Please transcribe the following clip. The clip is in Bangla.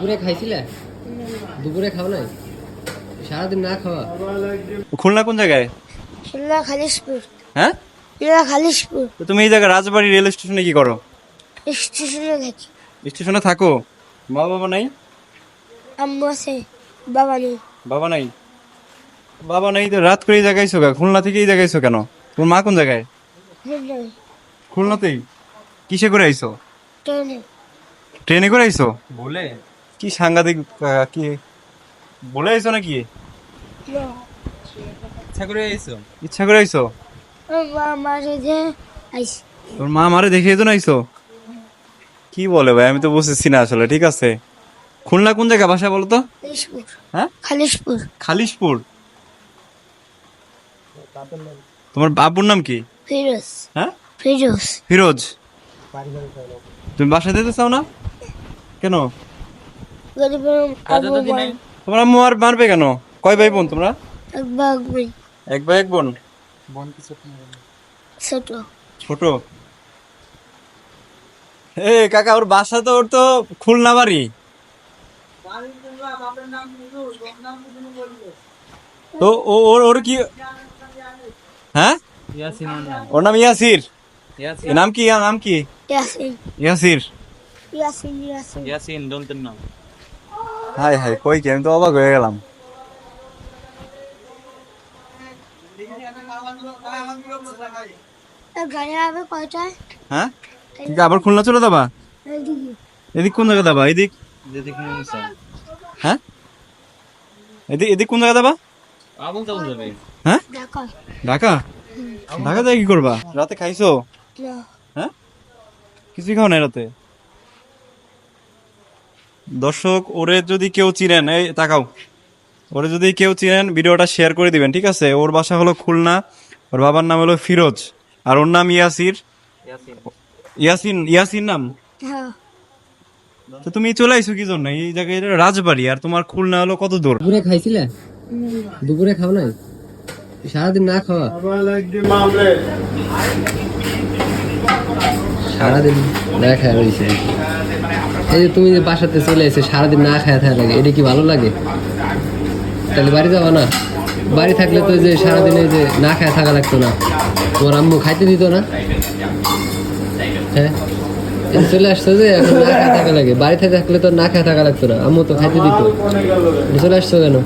দুপুরে খাইছিলে? দুপুরে খাও নাই? সারাদিন না খাওয়া? খুলনা কোন জায়গায়? খুলনা খালিশপুর। হ্যাঁ, খুলনা খালিশপুর তো তুমি এই জায়গায় রাজবাড়ি রেল স্টেশনে কি করো? স্টেশনে থাকি। স্টেশনে থাকো? মা বাবা নাই? আম্মু আছে, বাবা নেই। বাবা নাই? বাবা নাই তো রাত করে এই জায়গায় আইছো কেন? খুলনা থেকে এই জায়গায় আইছো কেন? তোমার মা কোন জায়গায়? খুলনায় খুলনাতেই? কিসে করে আইছো? ট্রেনে। ট্রেনে করে আইছো? বলে কি সাংঘাতিক কি বলে আইছো নাকি? না, ইচ্ছা করে আইছো? ইচ্ছা করে আইছো? মা মারে যে আইস। তোর মা মারে দেখে তো আইছো? কি বলে ভাই, আমি তো বুঝতেছি না আসলে। ঠিক আছে, খুলনা কোন জায়গা ভাষা বলো তো? খালিশপুর। হ্যাঁ, খালিশপুর। খালিশপুর। তোমার বাবুর নাম কি? ফিরোজ। হ্যাঁ, ফিরোজ। ফিরোজ। তুমি বাসা দিতে চাও না কেন? গরিবের আবু ভাই। তোমার আম্মু আর মারবে কেন? কয় ভাই বোন তোমরা? এক ভাগ ভাই। এক ভাই এক বোন? ছোট। ছোট? এ কাকা, ওর বাসা তো, ওর তো খুলনা বাড়ি। তো ওর ওর কি? হ্যাঁ, ওর নাম ইয়াসির। এর নাম কি? নাম কি? ইয়াসিন। ইয়াসির। ইয়াসিন। ইয়াসিন। ইয়াসিন দন্তের নাম। হাই হাই, কই কি, আমি তো অবাক হয়ে গেলাম। গাড়ি হবে কয়টায়? হ্যাঁ, ঠিক আবার খুলনা চলে যাবা? এইদিকে। এদিক কোন জায়গা যাবা? এদিক? হ্যাঁ, এদিক এদিক কোন জায়গা যাবা? আবুল তাবুল যাবে। হ্যাঁ, ঢাকা। ঢাকা? ঢাকা যায় কি করবা? রাতে খাইছো? না। হ্যাঁ, কিছুই খাও নাই রাতে? দর্শক, ওরে যদি কেউ চিনেন, এই তাকাও, ওরে যদি কেউ চিনেন ভিডিওটা শেয়ার করে দিবেন, ঠিক আছে? ওর বাসা হলো খুলনা, ওর বাবার নাম হলো ফিরোজ, আর ওর নাম ইয়াসির। ইয়াসিন, ইয়াসিন নাম। হ্যাঁ। তো তুমি চলে আইছো কি জন্য এই জায়গায়? এটা রাজবাড়ি, আর তোমার খুলনা হলো কত দূর? দুপুরে খাইছিলে? দুপুরে খাও নাই? সারাদিন না খাওয়া? সারাদিন না খাওয়া রয়েছে। এই যে তুমি যে বাসাতে চলে এসে সারাদিন না খাওয়া থাকা লাগে, এটা কি ভালো লাগে? তাহলে বাড়ি যাবা না? বাড়ি থাকলে তো যে সারাদিনে যে না খাওয়া থাকা লাগতো না, তোমার আম্মু খাইতে দিত না? হ্যাঁ, এই চলে আসছো যে এখন না খাওয়া থাকা লাগে। বাড়িতে থাকলে তো না খাওয়া থাকা লাগতো না, আম্মু তো খাইতে দিত। চলে আসছো কেন?